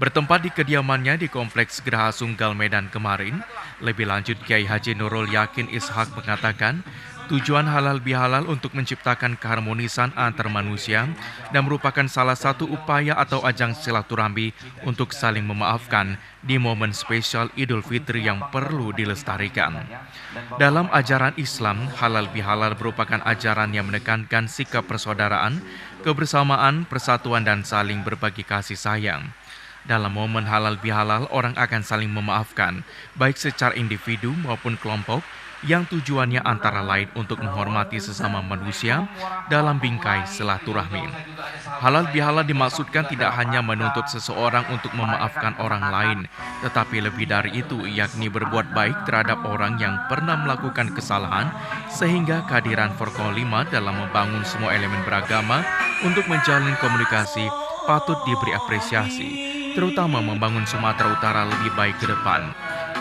Speaker 21: Bertempat di kediamannya di Kompleks Geraha Sugal Medan kemarin, lebih lanjut Kiai Haji Nurul Yakin Ishak mengatakan tujuan halal bihalal untuk menciptakan keharmonisan antar manusia dan merupakan salah satu upaya atau ajang silaturahmi untuk saling memaafkan di momen spesial Idul Fitri yang perlu dilestarikan. Dalam ajaran Islam, halal bihalal merupakan ajaran yang menekankan sikap persaudaraan, kebersamaan, persatuan, dan saling berbagi kasih sayang. Dalam momen halal bihalal, orang akan saling memaafkan, baik secara individu maupun kelompok, yang tujuannya antara lain untuk menghormati sesama manusia dalam bingkai silaturahmi. Halal bihalal dimaksudkan tidak hanya menuntut seseorang untuk memaafkan orang lain, tetapi lebih dari itu, yakni berbuat baik terhadap orang yang pernah melakukan kesalahan, sehingga kehadiran Forkolimat dalam membangun semua elemen beragama untuk menjalin komunikasi patut diberi apresiasi, terutama membangun Sumatera Utara lebih baik ke depan.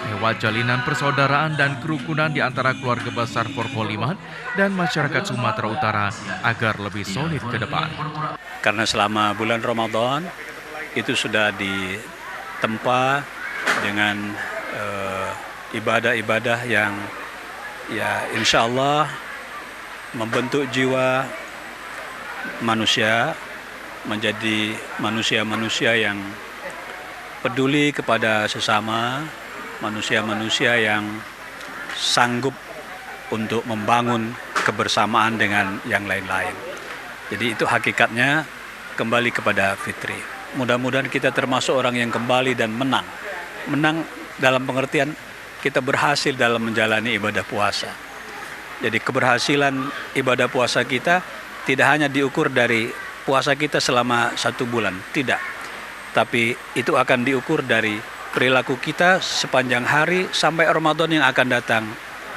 Speaker 21: Lewat jalinan persaudaraan dan kerukunan di antara keluarga besar Forkolimat dan masyarakat Sumatera Utara agar lebih solid ke depan.
Speaker 5: Karena selama bulan Ramadan itu sudah ditempa dengan ibadah-ibadah yang ya insya Allah membentuk jiwa manusia menjadi manusia-manusia yang peduli kepada sesama, manusia-manusia yang sanggup untuk membangun kebersamaan dengan yang lain-lain. Jadi itu hakikatnya kembali kepada fitri. Mudah-mudahan kita termasuk orang yang kembali dan menang. Menang dalam pengertian kita berhasil dalam menjalani ibadah puasa. Jadi keberhasilan ibadah puasa kita tidak hanya diukur dari puasa kita selama 1 bulan, tidak. Tapi itu akan diukur dari perilaku kita sepanjang hari sampai Ramadan yang akan datang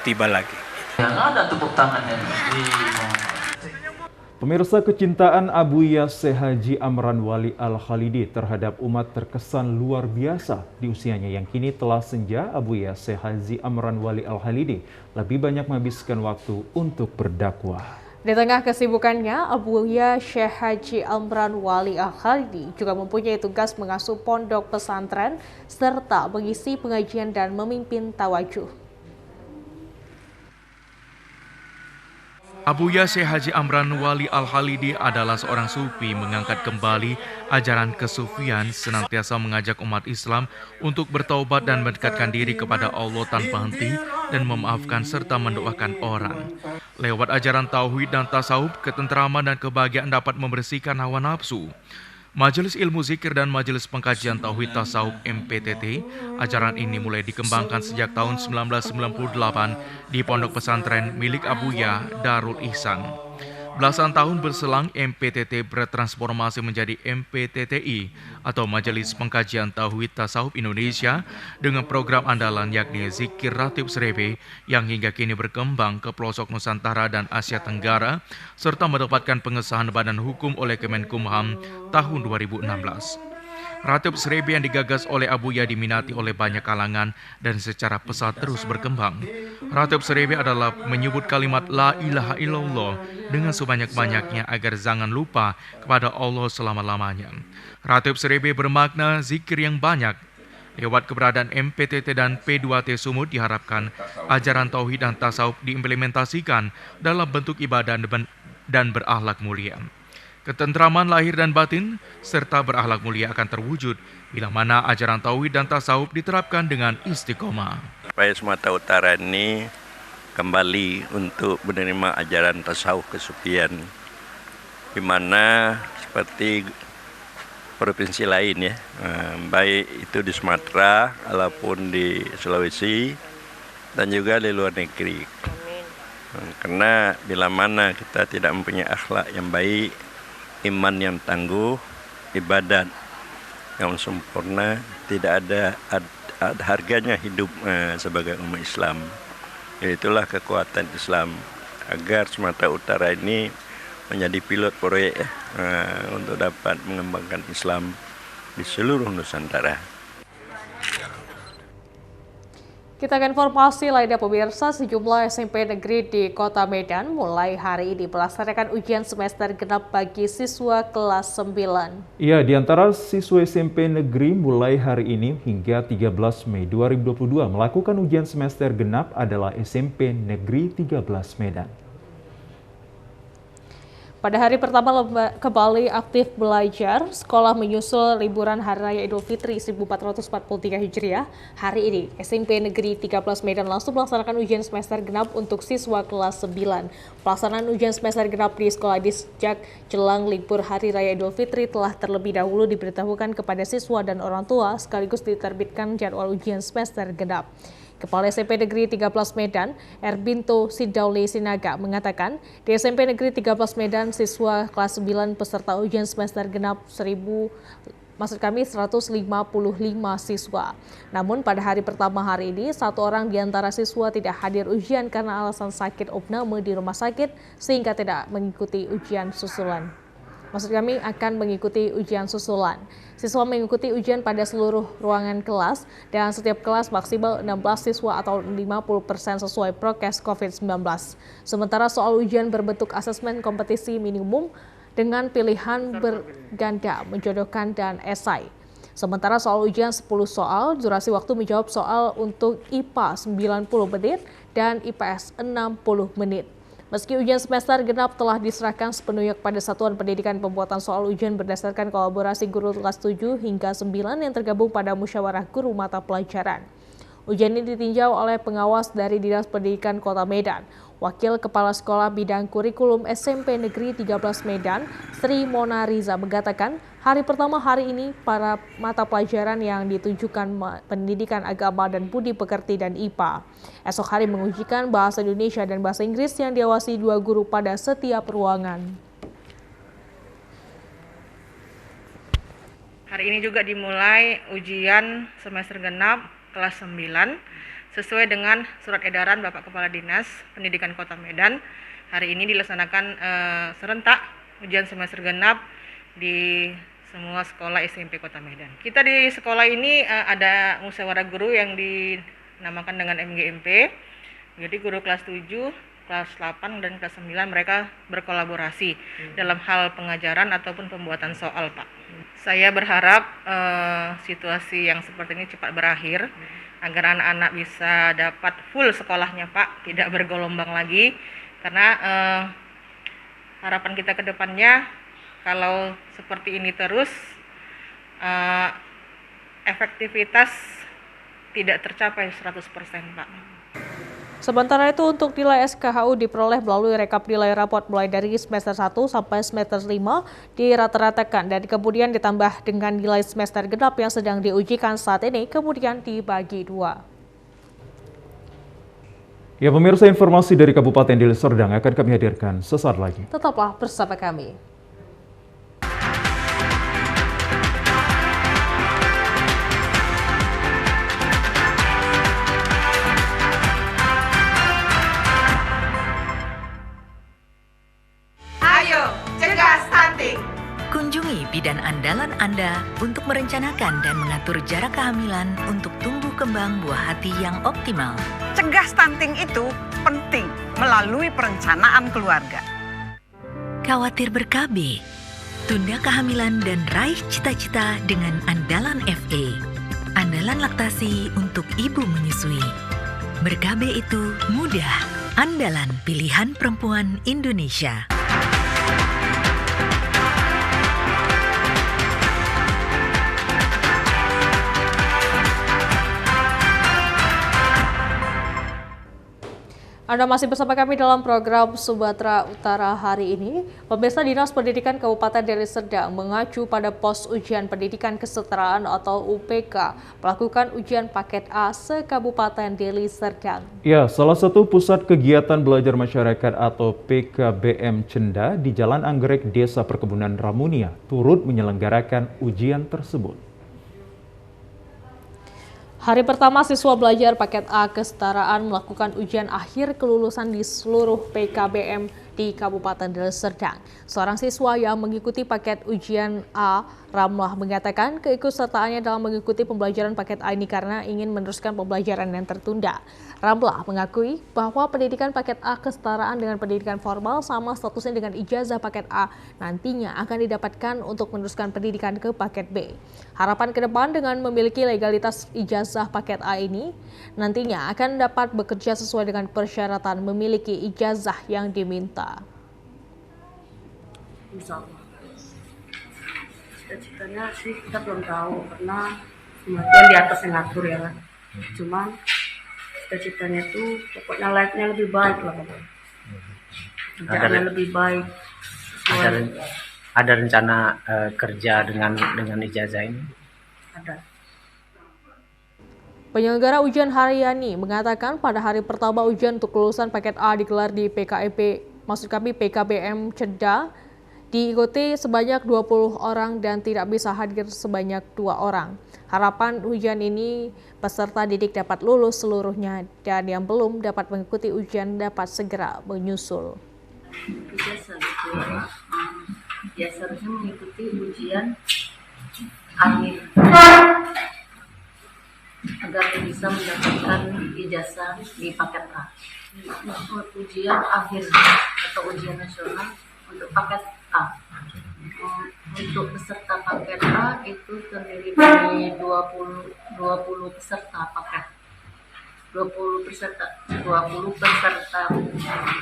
Speaker 5: tiba lagi.
Speaker 6: Yang ada tepuk tangannya.
Speaker 1: Pemirsa, kecintaan Abuya Syekh Haji Amran Wali Al-Khalidi terhadap umat terkesan luar biasa. Di usianya yang kini telah senja, Abuya Syekh Haji Amran Wali Al-Khalidi lebih banyak menghabiskan waktu untuk berdakwah.
Speaker 2: Di tengah kesibukannya, Abuya Syekh Haji Amran Wali Al-Khalidi juga mempunyai tugas mengasuh pondok pesantren serta mengisi pengajian dan memimpin tawajuh.
Speaker 21: Abuya Syekh Haji Amran Wali Al-Khalidi adalah seorang sufi mengangkat kembali ajaran kesufian, senantiasa mengajak umat Islam untuk bertaubat dan mendekatkan diri kepada Allah tanpa henti dan memaafkan serta mendoakan orang. Lewat ajaran tauhid dan tasawuf, ketentraman dan kebahagiaan dapat membersihkan hawa nafsu. Majelis Ilmu Zikir dan Majelis Pengkajian Tauhid Tasawuf MPTT, ajaran ini mulai dikembangkan sejak tahun 1998 di pondok pesantren milik Abuya Darul Ihsan. Belasan tahun berselang, MPTT bertransformasi menjadi MPTTI atau Majelis Pengkajian Tauhid Tasawuf Indonesia dengan program andalan yakni Zikir Ratib Srebe yang hingga kini berkembang ke pelosok Nusantara dan Asia Tenggara serta mendapatkan pengesahan Badan Hukum oleh Kemenkumham tahun 2016. Ratib Srebe yang digagas oleh Abuya diminati oleh banyak kalangan dan secara pesat terus berkembang. Ratib Srebe adalah menyebut kalimat La ilaha illallah dengan sebanyak-banyaknya agar jangan lupa kepada Allah selama-lamanya. Ratib Srebe bermakna zikir yang banyak. Lewat keberadaan MPTT dan P2T Sumut diharapkan ajaran tauhid dan tasawuf diimplementasikan dalam bentuk ibadah dan berakhlak mulia. Ketentraman lahir dan batin serta berakhlak mulia akan terwujud bila mana ajaran tauhid dan tasawuf diterapkan dengan istiqomah.
Speaker 9: Supaya Sumatera Utara ini kembali untuk menerima ajaran tasawuf kesufian, di mana seperti provinsi lain ya, baik itu di Sumatera ataupun di Sulawesi dan juga di luar negeri. Karena bila mana kita tidak mempunyai akhlak yang baik, iman yang tangguh, ibadat yang sempurna, tidak ada harganya hidup sebagai umat Islam. Itulah kekuatan Islam agar Sumatera Utara ini menjadi pilot proyek untuk dapat mengembangkan Islam di seluruh Nusantara.
Speaker 2: Kita ke informasi lainnya pemirsa, sejumlah SMP negeri di Kota Medan mulai hari ini melaksanakan ujian semester genap bagi siswa kelas 9.
Speaker 1: Iya, di antara siswa SMP negeri mulai hari ini hingga 13 Mei 2022 melakukan ujian semester genap adalah SMP Negeri 13 Medan.
Speaker 2: Pada hari pertama kembali aktif belajar, sekolah menyusul liburan Hari Raya Idul Fitri 1443 Hijriah. Hari ini, SMP Negeri 13 Medan langsung melaksanakan ujian semester genap untuk siswa kelas 9. Pelaksanaan ujian semester genap di sekolah ini sejak jelang libur Hari Raya Idul Fitri telah terlebih dahulu diberitahukan kepada siswa dan orang tua, sekaligus diterbitkan jadwal ujian semester genap. Kepala SMP Negeri 13 Medan, Erbinto Sidauli Sinaga, mengatakan di SMP Negeri 13 Medan siswa kelas 9 peserta ujian semester genap 155 siswa. Namun pada hari pertama hari ini, satu orang di antara siswa tidak hadir ujian karena alasan sakit opname di rumah sakit sehingga tidak mengikuti ujian susulan. Akan mengikuti ujian susulan. Siswa mengikuti ujian pada seluruh ruangan kelas dan setiap kelas maksimal 16 siswa atau 50% sesuai prokes COVID-19. Sementara soal ujian berbentuk asesmen kompetisi minimum dengan pilihan berganda, menjodohkan, dan esai. Sementara soal ujian 10 soal, durasi waktu menjawab soal untuk IPA 90 menit dan IPS 60 menit. Meski ujian semester genap telah diserahkan sepenuhnya kepada Satuan Pendidikan, pembuatan soal ujian berdasarkan kolaborasi guru kelas 7 hingga 9 yang tergabung pada musyawarah guru mata pelajaran. Ujian ini ditinjau oleh pengawas dari Dinas Pendidikan Kota Medan. Wakil Kepala Sekolah Bidang Kurikulum SMP Negeri 13 Medan, Sri Mona Riza, mengatakan hari pertama hari ini para mata pelajaran yang ditujukan pendidikan agama dan budi pekerti dan IPA. Esok hari mengujikan bahasa Indonesia dan bahasa Inggris yang diawasi 2 guru pada setiap ruangan.
Speaker 8: Hari ini juga dimulai ujian semester genap kelas 9 sesuai dengan surat edaran Bapak Kepala Dinas Pendidikan Kota Medan. Hari ini dilaksanakan serentak ujian semester genap di semua sekolah SMP Kota Medan. Kita di sekolah ini ada musyawarah guru yang dinamakan dengan MGMP. Jadi guru kelas 7, kelas 8 dan kelas 9 mereka berkolaborasi dalam hal pengajaran ataupun pembuatan soal, Pak. Saya berharap situasi yang seperti ini cepat berakhir agar anak-anak bisa dapat full sekolahnya, Pak, tidak bergelombang lagi. Karena harapan kita ke depannya kalau seperti ini terus efektivitas tidak tercapai 100%, Pak.
Speaker 2: Sementara itu untuk nilai SKHU diperoleh melalui rekap nilai rapot mulai dari semester 1 sampai semester 5 dirata-ratakan dan kemudian ditambah dengan nilai semester genap yang sedang diujikan saat ini kemudian dibagi 2.
Speaker 1: Ya pemirsa, informasi dari Kabupaten Deli Serdang akan kami hadirkan sesaat lagi.
Speaker 2: Tetaplah bersama kami.
Speaker 10: Kunjungi bidan andalan Anda untuk merencanakan dan mengatur jarak kehamilan untuk tumbuh kembang buah hati yang optimal.
Speaker 12: Cegah stunting itu penting melalui perencanaan keluarga.
Speaker 10: Khawatir ber-KB? Tunda kehamilan dan raih cita-cita dengan Andalan FA. Andalan laktasi untuk ibu menyusui. Ber-KB itu mudah. Andalan pilihan perempuan Indonesia.
Speaker 2: Anda masih bersama kami dalam program Sumatera Utara hari ini. Pemirsa, Dinas Pendidikan Kabupaten Deli Serdang mengacu pada pos ujian pendidikan kesetaraan atau UPK melakukan ujian paket A se-Kabupaten Deli Serdang.
Speaker 1: Ya, salah satu pusat kegiatan belajar masyarakat atau PKBM Cenda di Jalan Anggrek, Desa Perkebunan Ramunia turut menyelenggarakan ujian tersebut.
Speaker 2: Hari pertama siswa belajar paket A kesetaraan melakukan ujian akhir kelulusan di seluruh PKBM di Kabupaten Deli Serdang. Seorang siswa yang mengikuti paket ujian A, Ramlah, mengatakan keikutsertaannya dalam mengikuti pembelajaran paket A ini karena ingin meneruskan pembelajaran yang tertunda. Ramlah mengakui bahwa pendidikan paket A kesetaraan dengan pendidikan formal sama statusnya dengan ijazah paket A nantinya akan didapatkan untuk meneruskan pendidikan ke paket B. Harapan ke depan dengan memiliki legalitas ijazah paket A ini nantinya akan dapat bekerja sesuai dengan persyaratan memiliki ijazah yang diminta.
Speaker 7: Insya Allah. Cita-citanya sih kita belum tahu karena kematian di atas yang ngatur ya kan. Cuman cita-citanya tuh pokoknya life-nya lebih baik lah pokoknya. Kerjaannya lebih baik.
Speaker 17: Ada rencana kerja dengan ijazah ini?
Speaker 7: Ada.
Speaker 2: Penyelenggara ujian Haryani mengatakan pada hari pertama ujian untuk kelulusan paket A digelar di PKBM Ceda diikuti sebanyak 20 orang dan tidak bisa hadir sebanyak 2 orang. Harapan ujian ini peserta didik dapat lulus seluruhnya dan yang belum dapat mengikuti ujian dapat segera menyusul.
Speaker 7: Ya seharusnya mengikuti ujian akhir agar bisa mendapatkan ijazah di paket A. Ujian akhir atau ujian nasional untuk paket A. Untuk peserta paket A itu terdiri dari 20 peserta paket. 20 peserta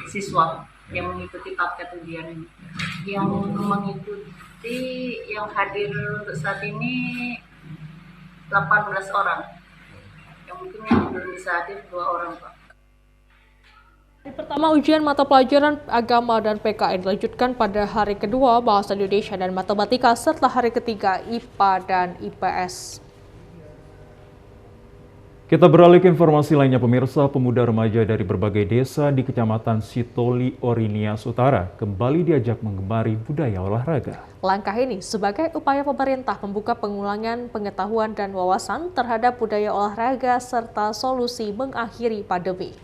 Speaker 7: siswa yang mengikuti paket ujian ini. Yang mengikuti yang hadir saat ini 18 orang. Yang mungkin yang belum bisa hadir 2 orang, Pak.
Speaker 2: Hari pertama ujian mata pelajaran agama dan PKN dilanjutkan pada hari kedua bahasa Indonesia dan matematika serta hari ketiga IPA dan IPS.
Speaker 1: Kita beralih ke informasi lainnya, pemirsa. Pemuda remaja dari berbagai desa di Kecamatan Sitoli, Ori, Nias Utara kembali diajak menggemari budaya olahraga.
Speaker 2: Langkah ini sebagai upaya pemerintah membuka pengulangan pengetahuan dan wawasan terhadap budaya olahraga serta solusi mengakhiri pandemi.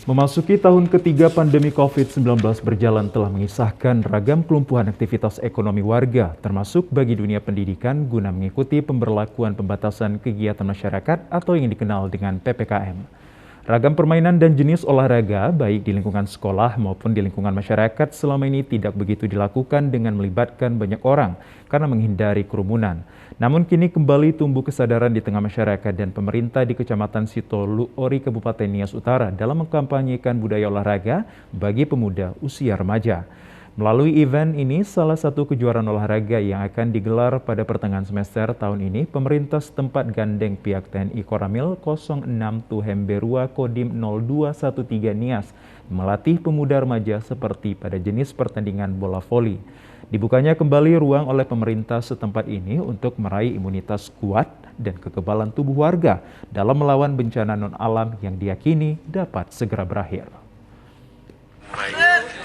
Speaker 1: Memasuki tahun ketiga pandemi COVID-19 berjalan telah mengisahkan ragam kelumpuhan aktivitas ekonomi warga, termasuk bagi dunia pendidikan guna mengikuti pemberlakuan pembatasan kegiatan masyarakat atau yang dikenal dengan PPKM. Ragam permainan dan jenis olahraga baik di lingkungan sekolah maupun di lingkungan masyarakat selama ini tidak begitu dilakukan dengan melibatkan banyak orang karena menghindari kerumunan. Namun kini kembali tumbuh kesadaran di tengah masyarakat dan pemerintah di Kecamatan Sitoli, Ori, Kabupaten Nias Utara dalam mengkampanyekan budaya olahraga bagi pemuda usia remaja. Melalui event ini, salah satu kejuaraan olahraga yang akan digelar pada pertengahan semester tahun ini, pemerintah setempat gandeng pihak TNI Koramil 06 Tuhemberua Kodim 0213 Nias melatih pemuda remaja seperti pada jenis pertandingan bola voli. Dibukanya kembali ruang oleh pemerintah setempat ini untuk meraih imunitas kuat dan kekebalan tubuh warga dalam melawan bencana non-alam yang diyakini dapat segera berakhir.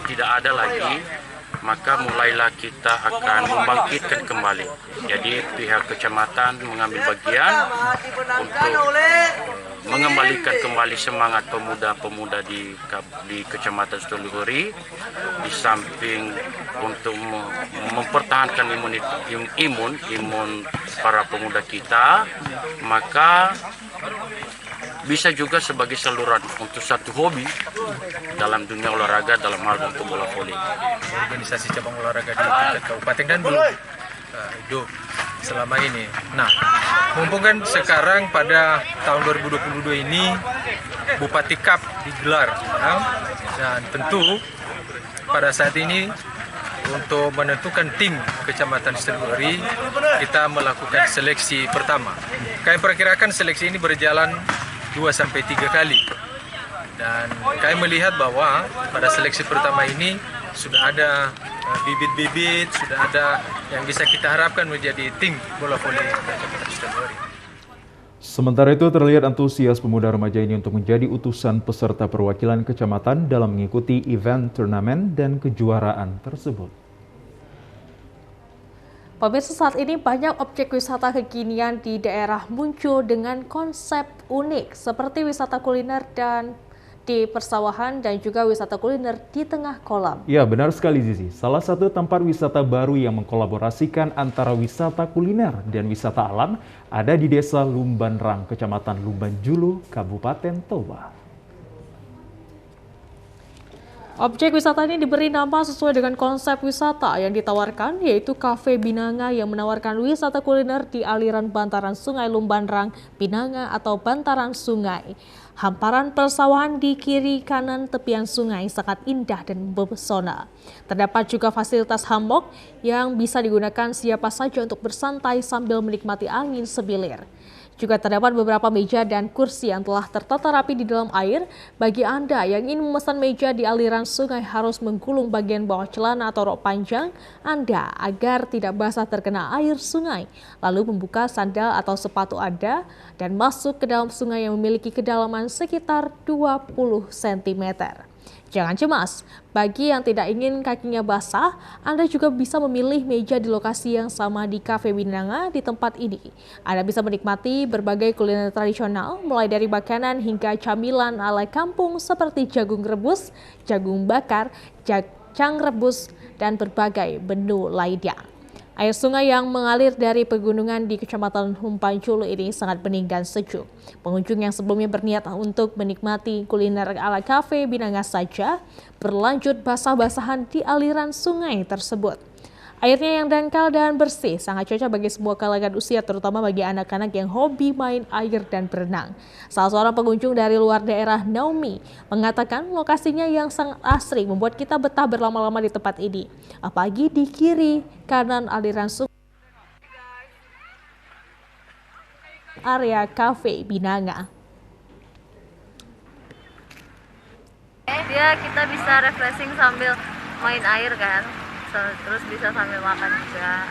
Speaker 11: Tidak ada lagi, maka mulailah kita akan membangkitkan kembali. Jadi pihak kecamatan mengambil bagian untuk mengembalikan kembali semangat pemuda-pemuda di Kecamatan Sitoli Ori, di samping untuk mempertahankan imun para pemuda kita, maka bisa juga sebagai saluran untuk satu hobi dalam dunia olahraga, dalam hal untuk bola voli.
Speaker 13: Organisasi cabang olahraga di tingkat kabupaten kan belum hidup selama ini. Nah, mumpung kan sekarang pada tahun 2022 ini Bupati Cup digelar, dan tentu pada saat ini untuk menentukan tim Kecamatan Sitoli Ori kita melakukan seleksi pertama. Kami perkirakan seleksi ini berjalan 2-3 kali, dan kami melihat bahwa pada seleksi pertama ini sudah ada bibit-bibit, sudah ada yang bisa kita harapkan menjadi tim bola voli Kecamatan Sitoli Ori.
Speaker 1: Sementara itu terlihat antusias pemuda remaja ini untuk menjadi utusan peserta perwakilan kecamatan dalam mengikuti event turnamen dan kejuaraan tersebut.
Speaker 2: Pemirsa, saat ini banyak objek wisata kekinian di daerah muncul dengan konsep unik seperti wisata kuliner dan di persawahan dan juga wisata kuliner di tengah kolam.
Speaker 1: Ya, benar sekali Zizi. Salah satu tempat wisata baru yang mengkolaborasikan antara wisata kuliner dan wisata alam ada di Desa Lumbanrang, Kecamatan Lumban Julu, Kabupaten Toba.
Speaker 2: Objek wisata ini diberi nama sesuai dengan konsep wisata yang ditawarkan, yaitu Cafe Binanga yang menawarkan wisata kuliner di aliran bantaran Sungai Lumbanrang, Binanga atau bantaran sungai. Hamparan persawahan di kiri kanan tepian sungai sangat indah dan mempesona. Terdapat juga fasilitas hammock yang bisa digunakan siapa saja untuk bersantai sambil menikmati angin sebilir. Juga terdapat beberapa meja dan kursi yang telah tertata rapi di dalam air. Bagi Anda yang ingin memesan meja di aliran sungai harus menggulung bagian bawah celana atau rok panjang Anda agar tidak basah terkena air sungai. Lalu membuka sandal atau sepatu Anda dan masuk ke dalam sungai yang memiliki kedalaman sekitar 20 cm. Jangan cemas, bagi yang tidak ingin kakinya basah, Anda juga bisa memilih meja di lokasi yang sama di Cafe Binanga di tempat ini. Anda bisa menikmati berbagai kuliner tradisional, mulai dari makanan hingga camilan ala kampung seperti jagung rebus, jagung bakar, jacang rebus, dan berbagai menu lainnya. Air sungai yang mengalir dari pegunungan di Kecamatan Humpan Julu ini sangat bening dan sejuk. Pengunjung yang sebelumnya berniat untuk menikmati kuliner ala Cafe Binanga saja berlanjut basah-basahan di aliran sungai tersebut. Airnya yang dangkal dan bersih sangat cocok bagi semua kalangan usia, terutama bagi anak-anak yang hobi main air dan berenang. Salah seorang pengunjung dari luar daerah, Naomi, mengatakan lokasinya yang sangat asri membuat kita betah berlama-lama di tempat ini. Apalagi di kiri kanan aliran sungai area Cafe Binanga.
Speaker 14: Dia kita bisa refreshing sambil main air kan. Terus bisa sambil makan juga.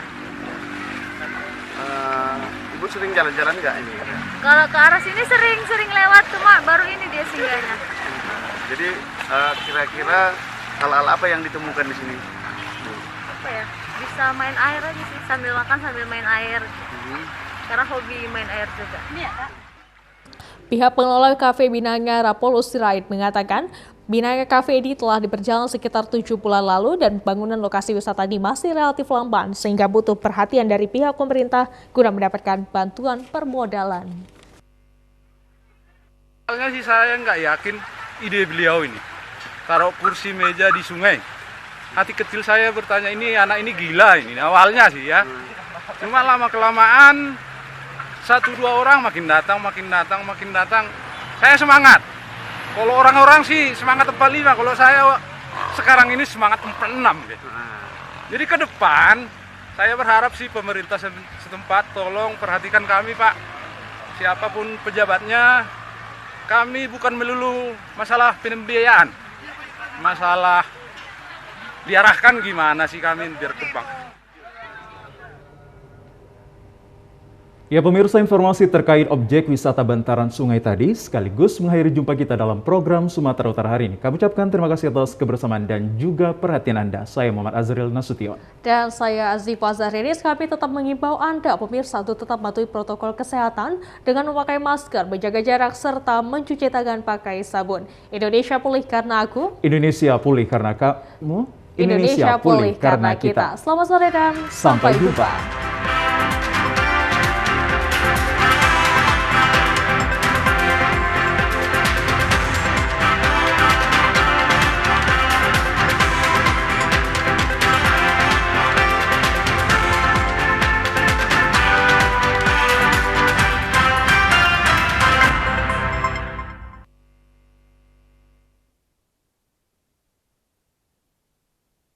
Speaker 15: Ibu sering jalan-jalan nggak ini?
Speaker 14: Kalau ke arah sini sering lewat, cuma baru ini dia singgahnya.
Speaker 15: Jadi kira-kira hal-hal apa yang ditemukan di sini?
Speaker 14: Apa ya? Bisa main air aja sih, sambil makan sambil main air. Karena hobi main air juga. Ini ya, Kak?
Speaker 2: Pihak pengelola Cafe Binanga Rapol Sirait mengatakan Binanga Cafe ini telah diperjalan sekitar 7 bulan lalu dan bangunan lokasi wisata ini masih relatif lamban sehingga butuh perhatian dari pihak pemerintah guna mendapatkan bantuan permodalan.
Speaker 18: Awalnya sih saya nggak yakin ide beliau ini, taruh kursi meja di sungai. Hati kecil saya bertanya, ini anak ini gila ini awalnya sih ya. Cuma lama-kelamaan 1-2 orang makin datang. Saya semangat. Kalau orang-orang sih semangat 45, kalau saya sekarang ini semangat 46 gitu. Jadi ke depan saya berharap sih pemerintah setempat tolong perhatikan kami, Pak. Siapapun pejabatnya, kami bukan melulu masalah pembiayaan. Masalah diarahkan gimana sih kami biar kembang.
Speaker 1: Ya pemirsa, informasi terkait objek wisata bantaran sungai tadi sekaligus mengakhiri jumpa kita dalam program Sumatera Utara hari ini. Kami ucapkan terima kasih atas kebersamaan dan juga perhatian Anda. Saya Muhammad Azril Nasution.
Speaker 2: Dan saya Azifa Zahrinis. Kami tetap mengimbau Anda pemirsa untuk tetap mematuhi protokol kesehatan dengan memakai masker, menjaga jarak, serta mencuci tangan pakai sabun. Indonesia pulih karena aku.
Speaker 1: Indonesia pulih karena kamu.
Speaker 2: Indonesia pulih karena kita. Selamat sore dan
Speaker 1: sampai jumpa.